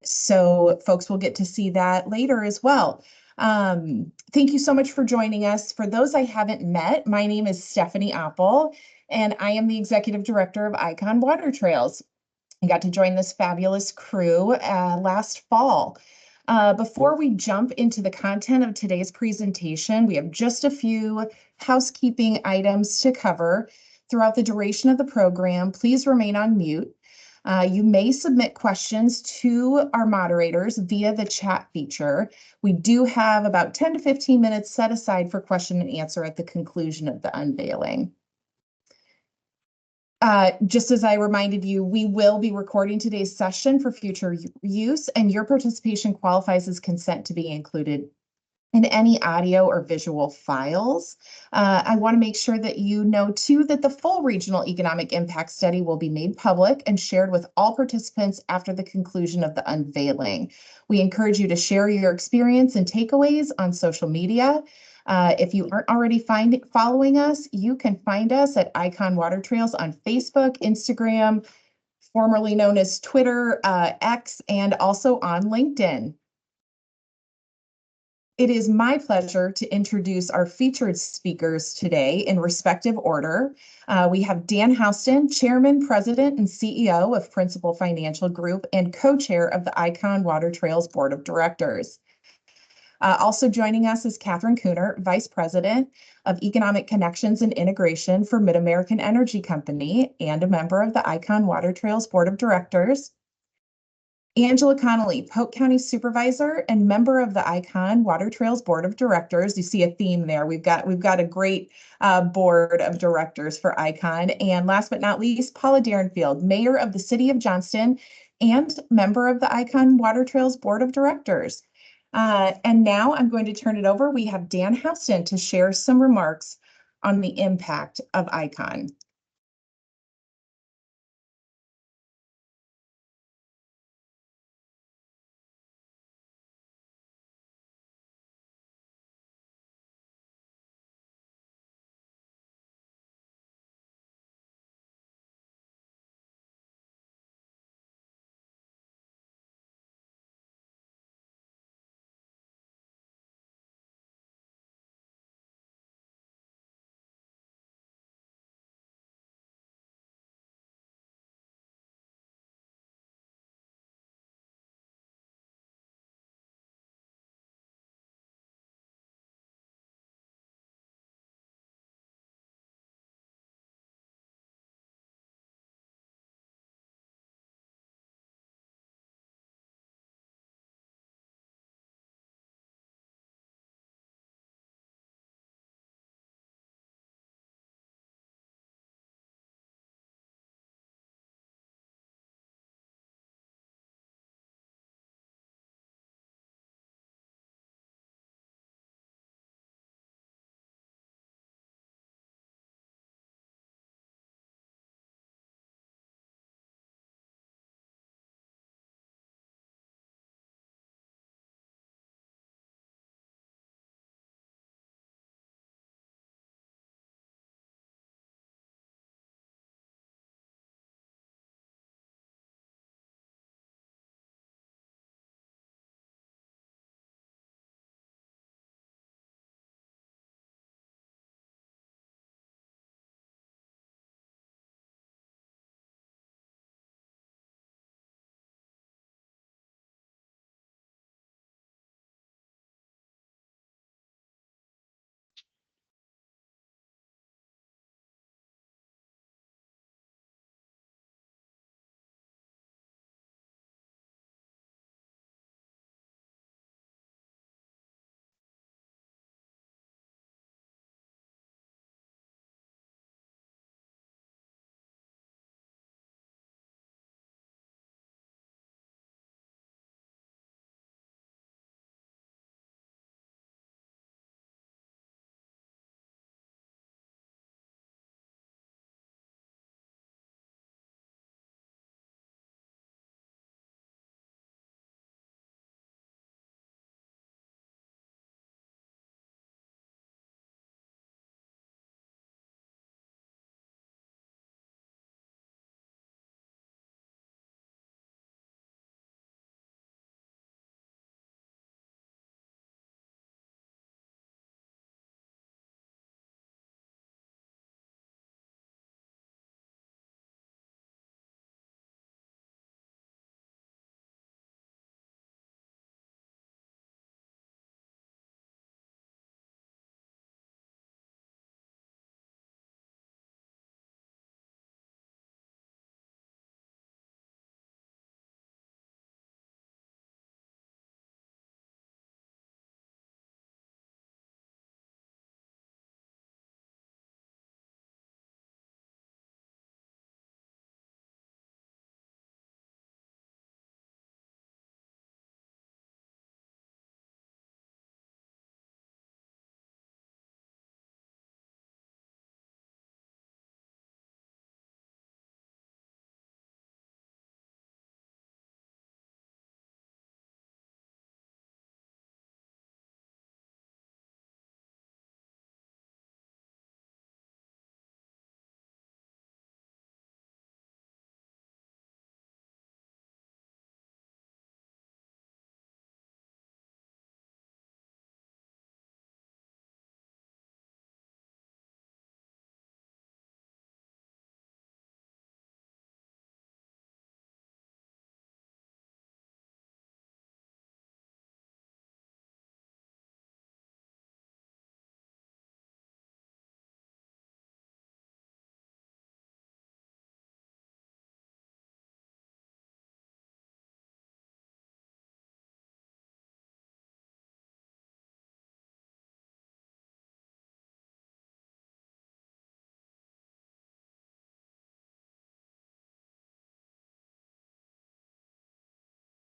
So folks will get to see that later as well. Thank you so much for joining us. For those I haven't met, my name is Stephanie Apple, and I am the Executive Director of Icon Water Trails. I got to join this fabulous crew last fall. Before we jump into the content of today's presentation, we have just a few housekeeping items to cover. Throughout the duration of the program, please remain on mute. You may submit questions to our moderators via the chat feature. We do have about 10 to 15 minutes set aside for question and answer at the conclusion of the unveiling. Just as I reminded you, we will be recording today's session for future use, and your participation qualifies as consent to be included in any audio or visual files. I want to make sure that you know too that the full regional economic impact study will be made public and shared with all participants after the conclusion of the unveiling. We encourage you to share your experience and takeaways on social media. If you aren't already following us, you can find us at Icon Water Trails on Facebook, Instagram, formerly known as Twitter, X, and also on LinkedIn. It is my pleasure to introduce our featured speakers today in respective order. We have Dan Houston, Chairman, President, and CEO of Principal Financial Group and co-chair of the Icon Water Trails Board of Directors. Also joining us is Catherine Cooner, Vice President of Economic Connections and Integration for Mid-American Energy Company and a member of the Icon Water Trails Board of Directors. Angela Connolly, Polk County Supervisor and member of the Icon Water Trails Board of Directors. You see a theme there. We've got a great board of directors for Icon. And last but not least, Paula Darenfield, Mayor of the City of Johnston and member of the Icon Water Trails Board of Directors. And now I'm going to turn it over. We have Dan Houston to share some remarks on the impact of Icon.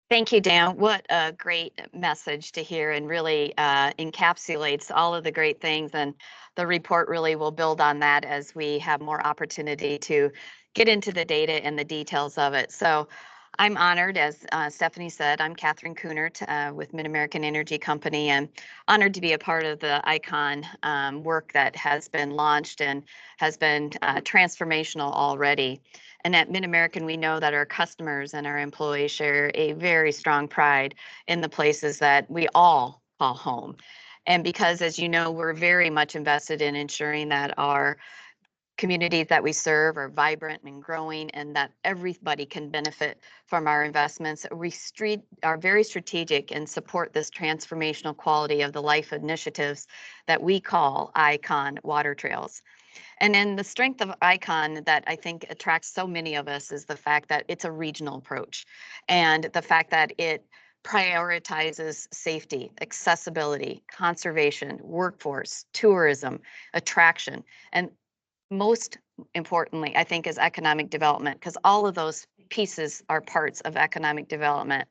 Thank you, Dan. What a great message to hear, and really encapsulates all of the great things. And the report really will build on that as we have more opportunity to get into the data and the details of it. So I'm honored, as Stephanie said, I'm Catherine Kunert with Mid-American Energy Company, and honored to be a part of the ICON work that has been launched and has been transformational already. And at Mid-American, we know that our customers and our employees share a very strong pride in the places that we all call home. And because, as you know, we're very much invested in ensuring that our communities that we serve are vibrant and growing, and that everybody can benefit from our investments. We are very strategic and support this transformational quality of the life initiatives that we call ICON Water Trails. And then the strength of ICON that I think attracts so many of us is the fact that it's a regional approach, and the fact that it prioritizes safety, accessibility, conservation, workforce, tourism, attraction, and most importantly, I think, is economic development, because all of those pieces are parts of economic development.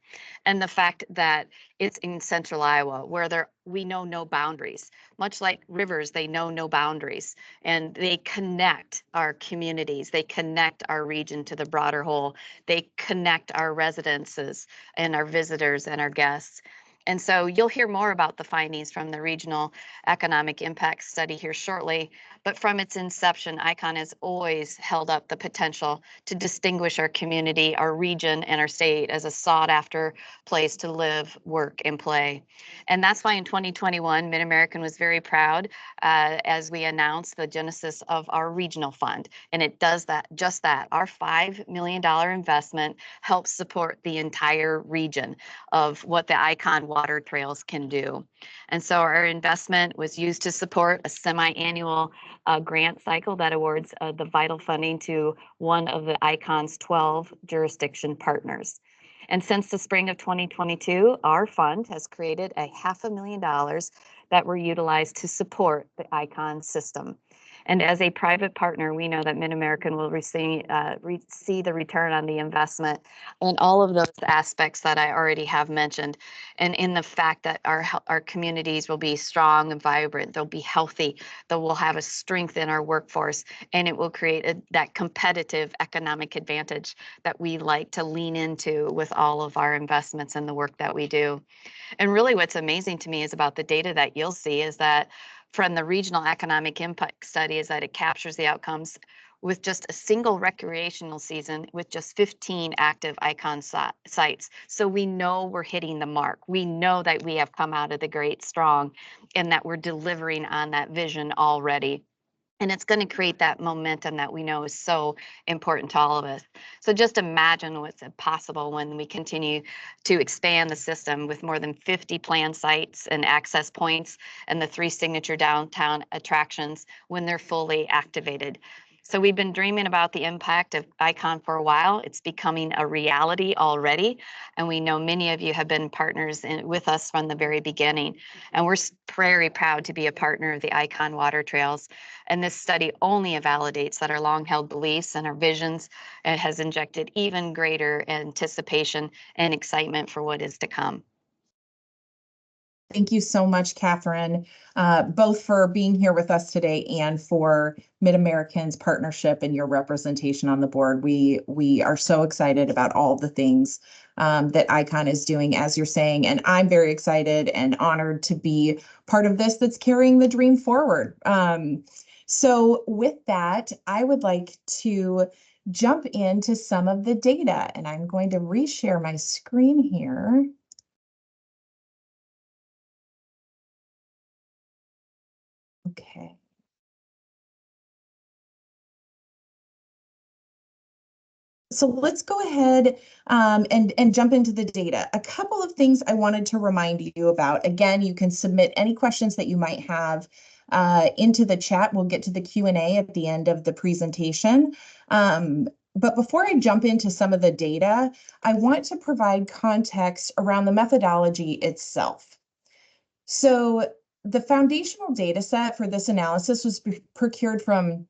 And the fact that it's in central Iowa, where we know no boundaries, much like rivers, they know no boundaries, and they connect our communities, they connect our region to the broader whole, they connect our residences and our visitors and our guests. And so you'll hear more about the findings from the Regional Economic Impact Study here shortly. But from its inception, ICON has always held up the potential to distinguish our community, our region, and our state as a sought-after place to live, work, and play. And that's why in 2021, Mid-American was very proud as we announced the genesis of our regional fund. And it does just that. Our $5 million investment helps support the entire region of what the ICON Water Trails can do. And so our investment was used to support a semi-annual grant cycle that awards the vital funding to one of the ICON's 12 jurisdiction partners. And since the spring of 2022, our fund has created $500,000 that were utilized to support the ICON system. And as a private partner, we know that Mid-American will see the return on the investment in all of those aspects that I already have mentioned, and in the fact that our communities will be strong and vibrant, they'll be healthy, that we'll have a strength in our workforce, and it will create that competitive economic advantage that we like to lean into with all of our investments and the work that we do. And really what's amazing to me is about the data that you'll see is that from the Regional Economic Impact Study is that it captures the outcomes with just a single recreational season with just 15 active ICON sites. So we know we're hitting the mark. We know that we have come out of the gate strong and that we're delivering on that vision already. And it's going to create that momentum that we know is so important to all of us. So just imagine what's possible when we continue to expand the system with more than 50 planned sites and access points and the 3 signature downtown attractions when they're fully activated. So we've been dreaming about the impact of ICON for a while. It's becoming a reality already. And we know many of you have been partners with us from the very beginning. And we're very proud to be a partner of the ICON Water Trails. And this study only validates that our long-held beliefs and our visions has injected even greater anticipation and excitement for what is to come. Thank you so much, Catherine, both for being here with us today and for Mid-American's partnership and your representation on the board. We are so excited about all the things that ICON is doing, as you're saying, and I'm very excited and honored to be part of this that's carrying the dream forward. So with that, I would like to jump into some of the data, and I'm going to reshare my screen here. Okay. So let's go ahead and jump into the data. A couple of things I wanted to remind you about. Again, you can submit any questions that you might have into the chat. We'll get to the Q&A at the end of the presentation. But before I jump into some of the data, I want to provide context around the methodology itself. So the foundational data set for this analysis was procured from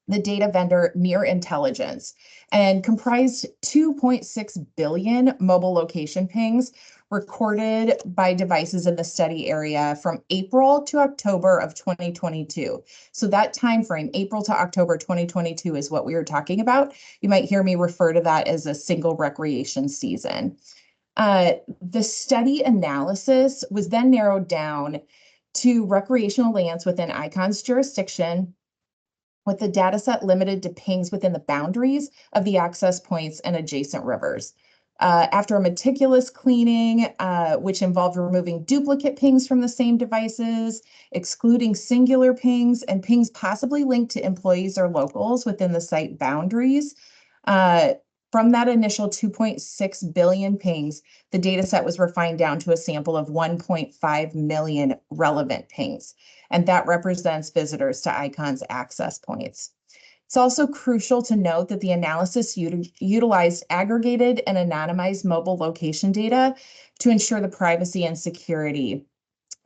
the data vendor Mere Intelligence, and comprised 2.6 billion mobile location pings recorded by devices in the study area from April to October of 2022. So that time frame, April to October 2022, is what we were talking about. You might hear me refer to that as a single recreation season. The study analysis was then narrowed down to recreational lands within ICON's jurisdiction, with the data set limited to pings within the boundaries of the access points and adjacent rivers. After a meticulous cleaning, which involved removing duplicate pings from the same devices, excluding singular pings, and pings possibly linked to employees or locals within the site boundaries, from that initial 2.6 billion pings, the data set was refined down to a sample of 1.5 million relevant pings, and that represents visitors to ICON's access points. It's also crucial to note that the analysis utilized aggregated and anonymized mobile location data to ensure the privacy and security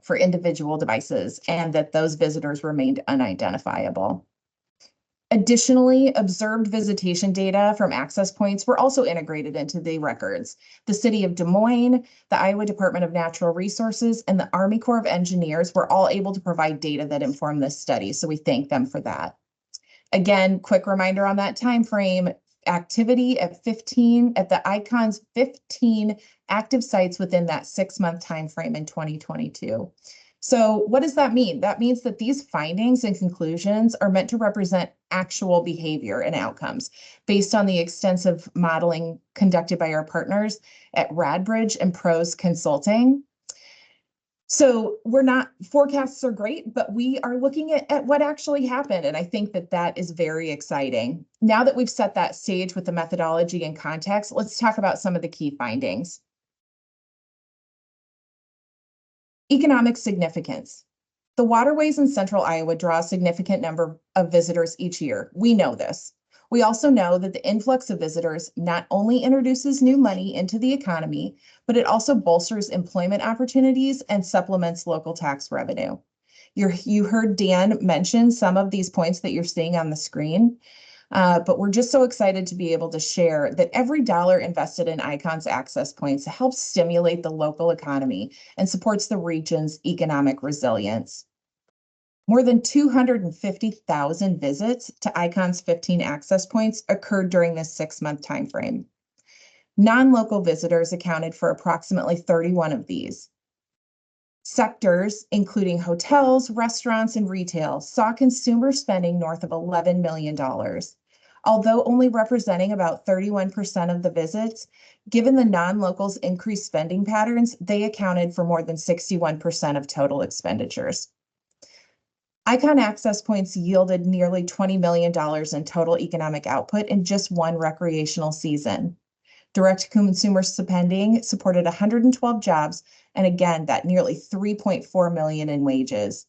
for individual devices, and that those visitors remained unidentifiable. Additionally, observed visitation data from access points were also integrated into the records. The City of Des Moines, the Iowa Department of Natural Resources, and the Army Corps of Engineers were all able to provide data that informed this study, so we thank them for that. Again, quick reminder on that time frame, activity at the ICON's 15 active sites within that 6-month time frame in 2022. So what does that mean? That means that these findings and conclusions are meant to represent actual behavior and outcomes based on the extensive modeling conducted by our partners at Radbridge and Pros Consulting. So forecasts are great, but we are looking at what actually happened. And I think that is very exciting. Now that we've set that stage with the methodology and context, let's talk about some of the key findings. Economic significance. The waterways in central Iowa draw a significant number of visitors each year. We know this. We also know that the influx of visitors not only introduces new money into the economy, but it also bolsters employment opportunities and supplements local tax revenue. You heard Dan mention some of these points that you're seeing on the screen. But we're just so excited to be able to share that every dollar invested in ICON's access points helps stimulate the local economy and supports the region's economic resilience. More than 250,000 visits to ICON's 15 access points occurred during this 6-month timeframe. Non-local visitors accounted for approximately 31 of these. Sectors, including hotels, restaurants, and retail, saw consumer spending north of $11 million. Although only representing about 31% of the visits, given the non-locals' increased spending patterns, they accounted for more than 61% of total expenditures. ICON access points yielded nearly $20 million in total economic output in just one recreational season. Direct consumer spending supported 112 jobs, and again, that nearly 3.4 million in wages.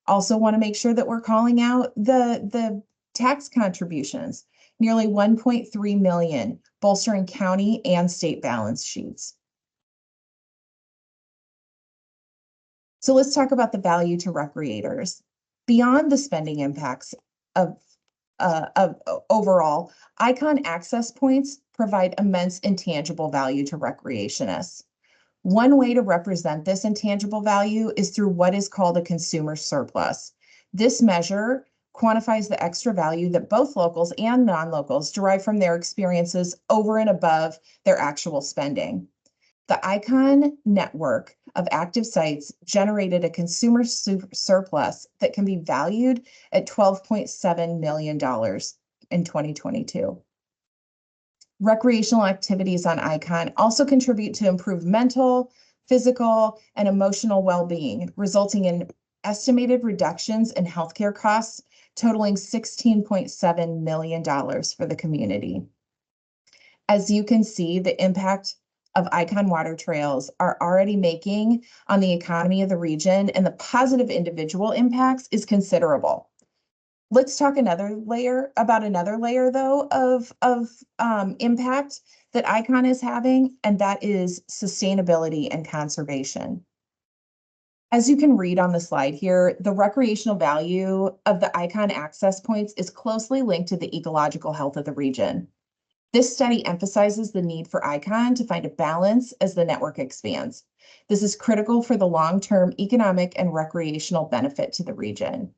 Also want to make sure that we're calling out the tax contributions, nearly 1.3 million, bolstering county and state balance sheets. So let's talk about the value to recreators. Beyond the spending impacts of overall, ICON access points provide immense intangible value to recreationists. One way to represent this intangible value is through what is called a consumer surplus. This measure quantifies the extra value that both locals and non-locals derive from their experiences over and above their actual spending. The ICON network of active sites generated a consumer surplus that can be valued at $12.7 million in 2022. Recreational activities on ICON also contribute to improved mental, physical, and emotional well-being, resulting in estimated reductions in healthcare costs totaling $16.7 million for the community. As you can see, the impact of ICON water trails are already making on the economy of the region, and the positive individual impacts is considerable. Let's talk another layer though of impact that ICON is having, and that is sustainability and conservation. As you can read on the slide here, the recreational value of the icon access points is closely linked to the ecological health of the region. This study emphasizes the need for ICON to find a balance as the network expands. This is critical for the long-term economic and recreational benefit to the region.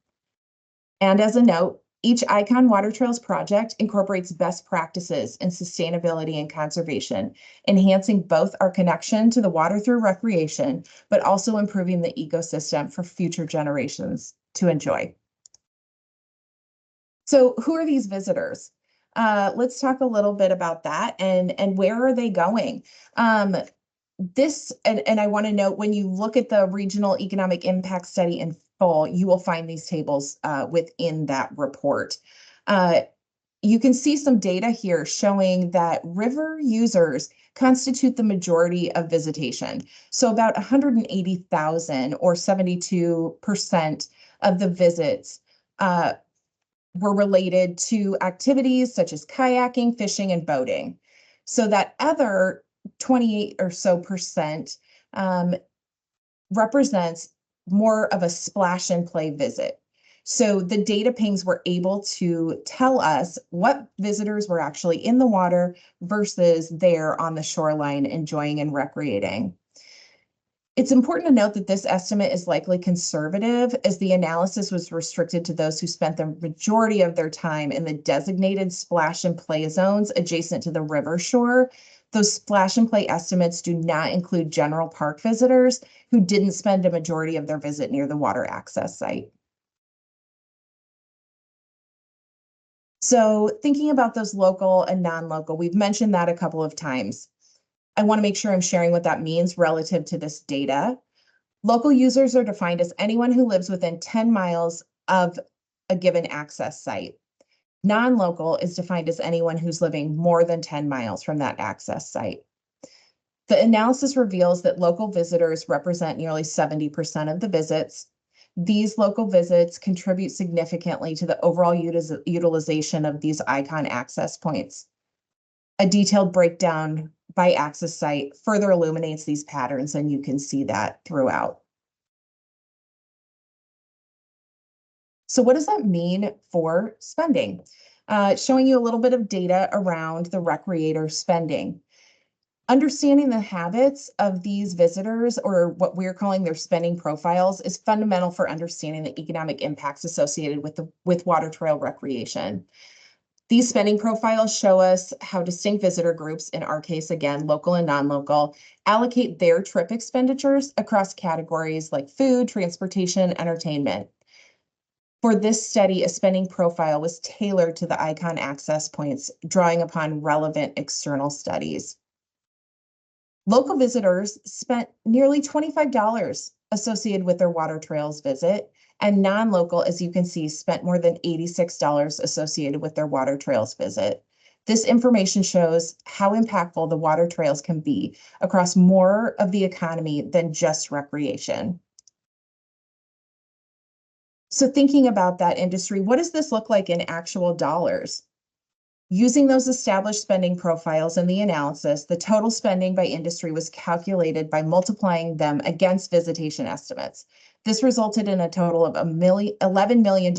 And as a note, each ICON Water Trails project incorporates best practices in sustainability and conservation, enhancing both our connection to the water through recreation, but also improving the ecosystem for future generations to enjoy. So who are these visitors? Let's talk a little bit about that and where are they going? And I want to note, when you look at the regional economic impact study in full, you will find these tables within that report. You can see some data here showing that river users constitute the majority of visitation. So about 180,000 or 72% of the visits were related to activities such as kayaking, fishing, and boating. So that other 28 or so percent represents more of a splash and play visit. So the data pings were able to tell us what visitors were actually in the water versus there on the shoreline enjoying and recreating. It's important to note that this estimate is likely conservative, as the analysis was restricted to those who spent the majority of their time in the designated splash and play zones adjacent to the river shore. Those splash and play estimates do not include general park visitors who didn't spend a majority of their visit near the water access site. So thinking about those local and non-local, we've mentioned that a couple of times. I want to make sure I'm sharing what that means relative to this data. Local users are defined as anyone who lives within 10 miles of a given access site. Non-local is defined as anyone who's living more than 10 miles from that access site. The analysis reveals that local visitors represent nearly 70% of the visits. These local visits contribute significantly to the overall utilization of these ICON access points. A detailed breakdown by access site further illuminates these patterns, and you can see that throughout. So what does that mean for spending? Showing you a little bit of data around the recreator spending. Understanding the habits of these visitors, or what we're calling their spending profiles, is fundamental for understanding the economic impacts associated with water trail recreation. These spending profiles show us how distinct visitor groups, in our case, again, local and non-local, allocate their trip expenditures across categories like food, transportation, entertainment. For this study, a spending profile was tailored to the ICON access points, drawing upon relevant external studies. Local visitors spent nearly $25 associated with their water trails visit, and non-local, as you can see, spent more than $86 associated with their water trails visit. This information shows how impactful the water trails can be across more of the economy than just recreation. So thinking about that industry, what does this look like in actual dollars? Using those established spending profiles in the analysis, the total spending by industry was calculated by multiplying them against visitation estimates. This resulted in a total of $11 million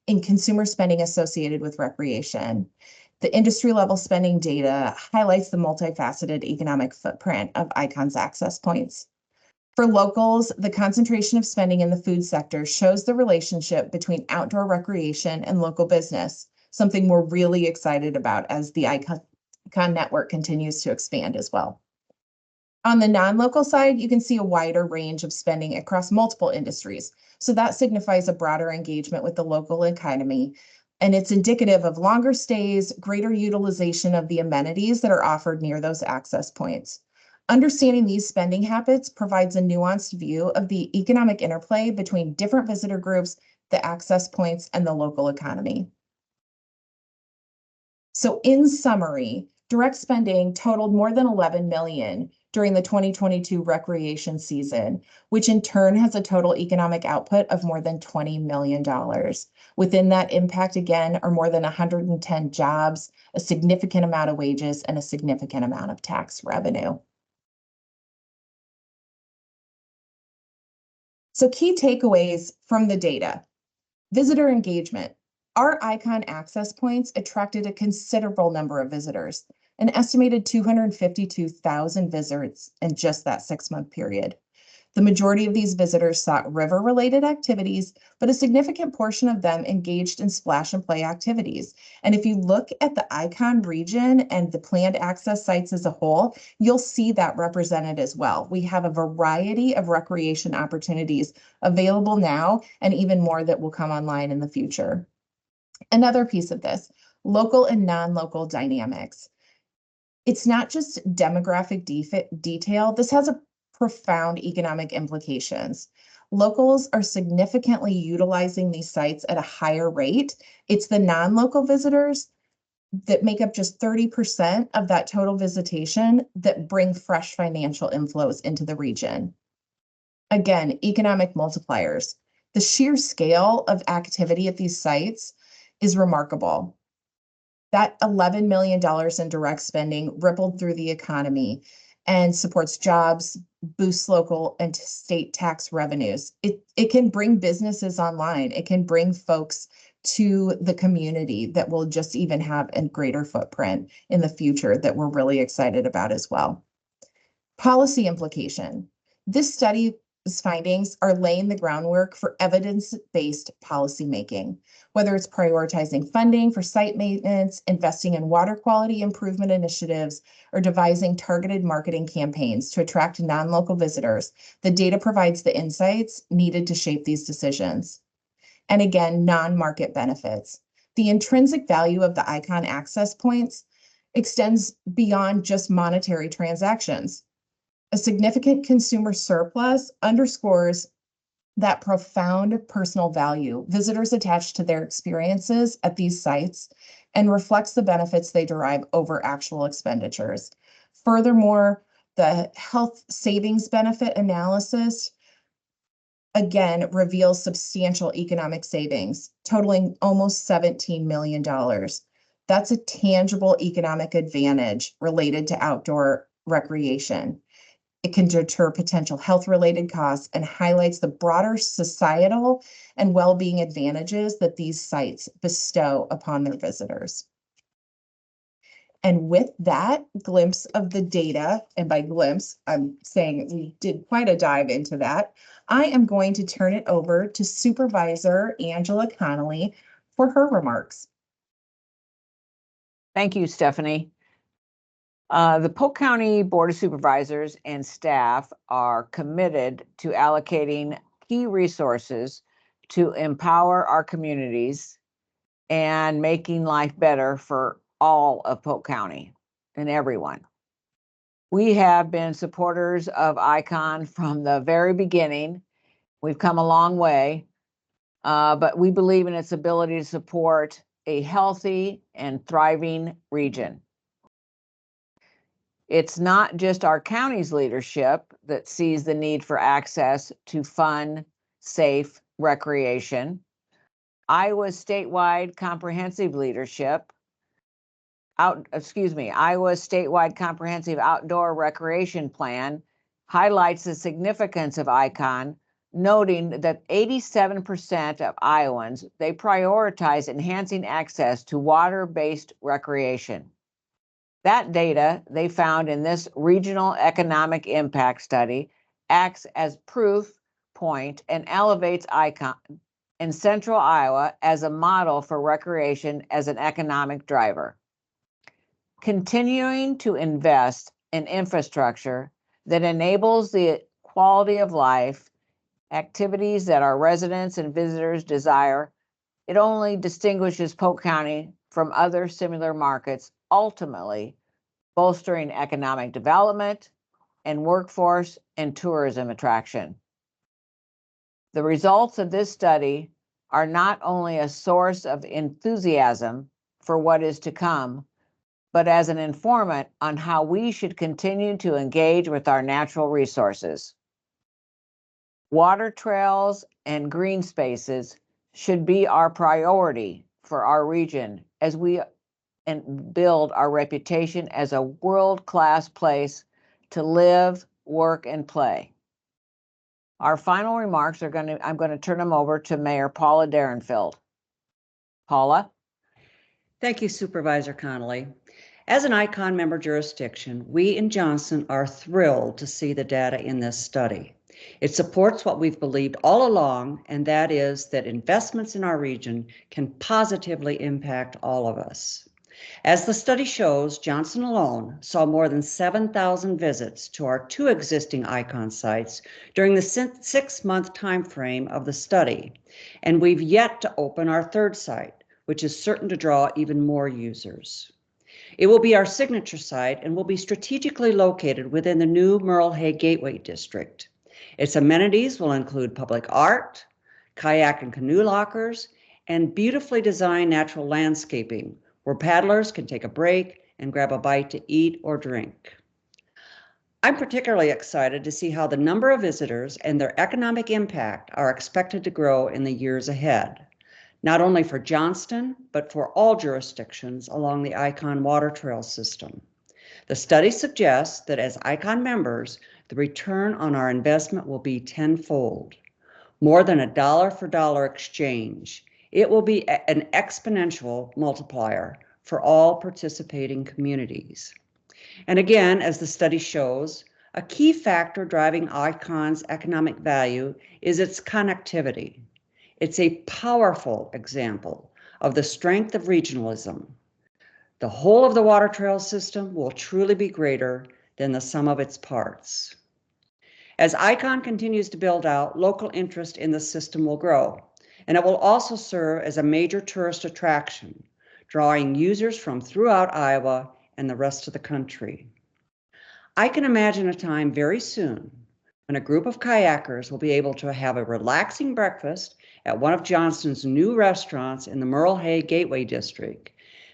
in consumer spending associated with recreation. The industry level spending data highlights the multifaceted economic footprint of ICON's access points. For locals, the concentration of spending in the food sector shows the relationship between outdoor recreation and local business, something we're really excited about as the ICON network continues to expand as well. On the non-local side, you can see a wider range of spending across multiple industries. So that signifies a broader engagement with the local economy, and it's indicative of longer stays, greater utilization of the amenities that are offered near those access points. Understanding these spending habits provides a nuanced view of the economic interplay between different visitor groups, the access points, and the local economy. So in summary, direct spending totaled more than 11 million during the 2022 recreation season, which in turn has a total economic output of more than $20 million. Within that impact, again, are more than 110 jobs, a significant amount of wages, and a significant amount of tax revenue. So key takeaways from the data. Visitor engagement. Our Icon access points attracted a considerable number of visitors, an estimated 252,000 visits in just that 6-month period. The majority of these visitors sought river-related activities, but a significant portion of them engaged in splash and play activities. And if you look at the Icon region and the planned access sites as a whole, you'll see that represented as well. We have a variety of recreation opportunities available now, and even more that will come online in the future. Another piece of this, local and non-local dynamics. It's not just demographic detail. This has a profound economic implications. Locals are significantly utilizing these sites at a higher rate. It's the non-local visitors that make up just 30% of that total visitation that bring fresh financial inflows into the region. Again, economic multipliers. The sheer scale of activity at these sites is remarkable. That $11 million in direct spending rippled through the economy and supports jobs, boosts local and state tax revenues. It can bring businesses online. It can bring folks to the community that will just even have a greater footprint in the future that we're really excited about as well. Policy implication. This study's findings are laying the groundwork for evidence-based policymaking, whether it's prioritizing funding for site maintenance, investing in water quality improvement initiatives, or devising targeted marketing campaigns to attract non-local visitors. The data provides the insights needed to shape these decisions. And again, non-market benefits. The intrinsic value of the Icon access points extends beyond just monetary transactions. A significant consumer surplus underscores that profound personal value visitors attach to their experiences at these sites and reflects the benefits they derive over actual expenditures. Furthermore, the health savings benefit analysis again reveals substantial economic savings, totaling almost $17 million. That's a tangible economic advantage related to outdoor recreation. It can deter potential health-related costs and highlights the broader societal and well-being advantages that these sites bestow upon their visitors. And with that glimpse of the data, and by glimpse, I'm saying we did quite a dive into that, I am going to turn it over to Supervisor Angela Connolly for her remarks. Thank you, Stephanie. The Polk County Board of Supervisors and staff are committed to allocating key resources to empower our communities and making life better for all of Polk County and everyone. We have been supporters of ICON from the very beginning. We've come a long way, but we believe in its ability to support a healthy and thriving region. It's not just our county's leadership that sees the need for access to fun, safe recreation. Iowa's statewide comprehensive outdoor recreation plan highlights the significance of ICON, noting that 87% of Iowans, they prioritize enhancing access to water-based recreation. That data they found in this regional economic impact study acts as proof point and elevates ICON in central Iowa as a model for recreation as an economic driver. Continuing to invest in infrastructure that enables the quality of life, activities that our residents and visitors desire, it only distinguishes Polk County from other similar markets, ultimately bolstering economic development and workforce and tourism attraction. The results of this study are not only a source of enthusiasm for what is to come, but as an informant on how we should continue to engage with our natural resources. Water trails and green spaces should be our priority for our region as we build our reputation as a world-class place to live, work, and play. Our final remarks I'm going to turn them over to Mayor Paula Derenfield. Paula? Thank you, Supervisor Connolly. As an ICON member jurisdiction, we in Johnston are thrilled to see the data in this study. It supports what we've believed all along, and that is that investments in our region can positively impact all of us. As the study shows, Johnston alone saw more than 7,000 visits to our 2 existing ICON sites during the 6-month time frame of the study, and we've yet to open our 3rd site, which is certain to draw even more users. It will be our signature site and will be strategically located within the new Merle Hay Gateway District. Its amenities will include public art, kayak and canoe lockers, and beautifully designed natural landscaping where paddlers can take a break and grab a bite to eat or drink. I'm particularly excited to see how the number of visitors and their economic impact are expected to grow in the years ahead, not only for Johnston, but for all jurisdictions along the ICON water trail system. The study suggests that as ICON members, the return on our investment will be tenfold, more than a dollar for dollar exchange. It will be an exponential multiplier for all participating communities. And again, as the study shows, a key factor driving ICON's economic value is its connectivity. It's a powerful example of the strength of regionalism. The whole of the water trail system will truly be greater than the sum of its parts. As ICON continues to build out, local interest in the system will grow, and it will also serve as a major tourist attraction, drawing users from throughout Iowa and the rest of the country. I can imagine a time very soon when a group of kayakers will be able to have a relaxing breakfast at one of Johnston's new restaurants in the Merle Hay Gateway District,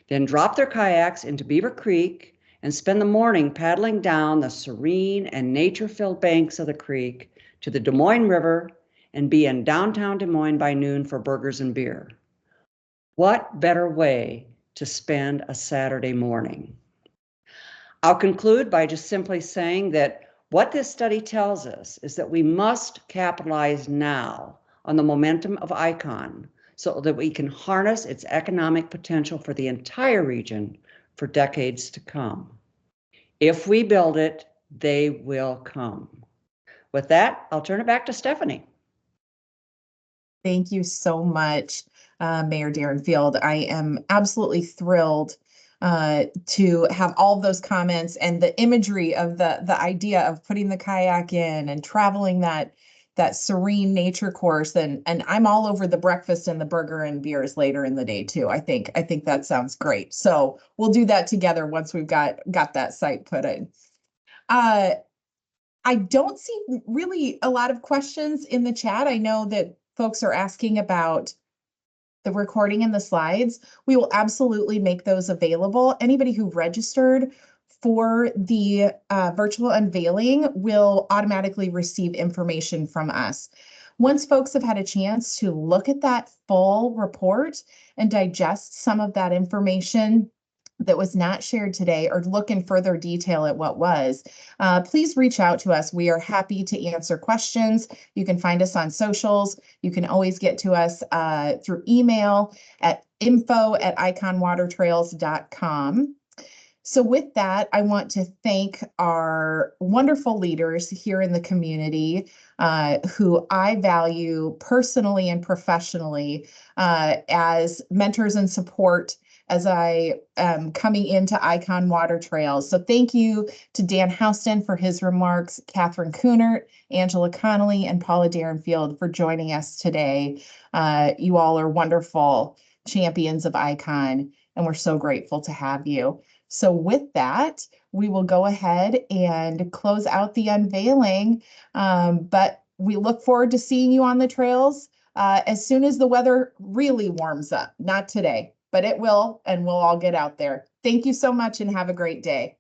then drop their kayaks into Beaver Creek and spend the morning paddling down the serene and nature-filled banks of the creek to the Des Moines River and be in downtown Des Moines by noon for burgers and beer. What better way to spend a Saturday morning? I'll conclude by just simply saying that what this study tells us is that we must capitalize now on the momentum of ICON so that we can harness its economic potential for the entire region for decades to come. If we build it, they will come. With that, I'll turn it back to Stephanie. Thank you so much, Mayor Derenfield. I am absolutely thrilled to have all of those comments and the imagery of the idea of putting the kayak in and traveling that serene nature course. And I'm all over the breakfast and the burger and beers later in the day too. I think that sounds great. So we'll do that together once we've got that site put in. I don't see really a lot of questions in the chat. I know that folks are asking about the recording and the slides. We will absolutely make those available. Anybody who registered for the virtual unveiling will automatically receive information from us. Once folks have had a chance to look at that full report and digest some of that information that was not shared today or look in further detail at what was, please reach out to us. We are happy to answer questions. You can find us on socials. You can always get to us through email at info@iconwatertrails.com. So with that, I want to thank our wonderful leaders here in the community who I value personally and professionally as mentors and support as I am coming into ICON Water Trails. So thank you to Dan Houston for his remarks, Catherine Kunert, Angela Connolly, and Paula Derenfield for joining us today. You all are wonderful champions of ICON, and we're so grateful to have you. So with that, we will go ahead and close out the unveiling, but we look forward to seeing you on the trails as soon as the weather really warms up. Not today, but it will, and we'll all get out there. Thank you so much and have a great day.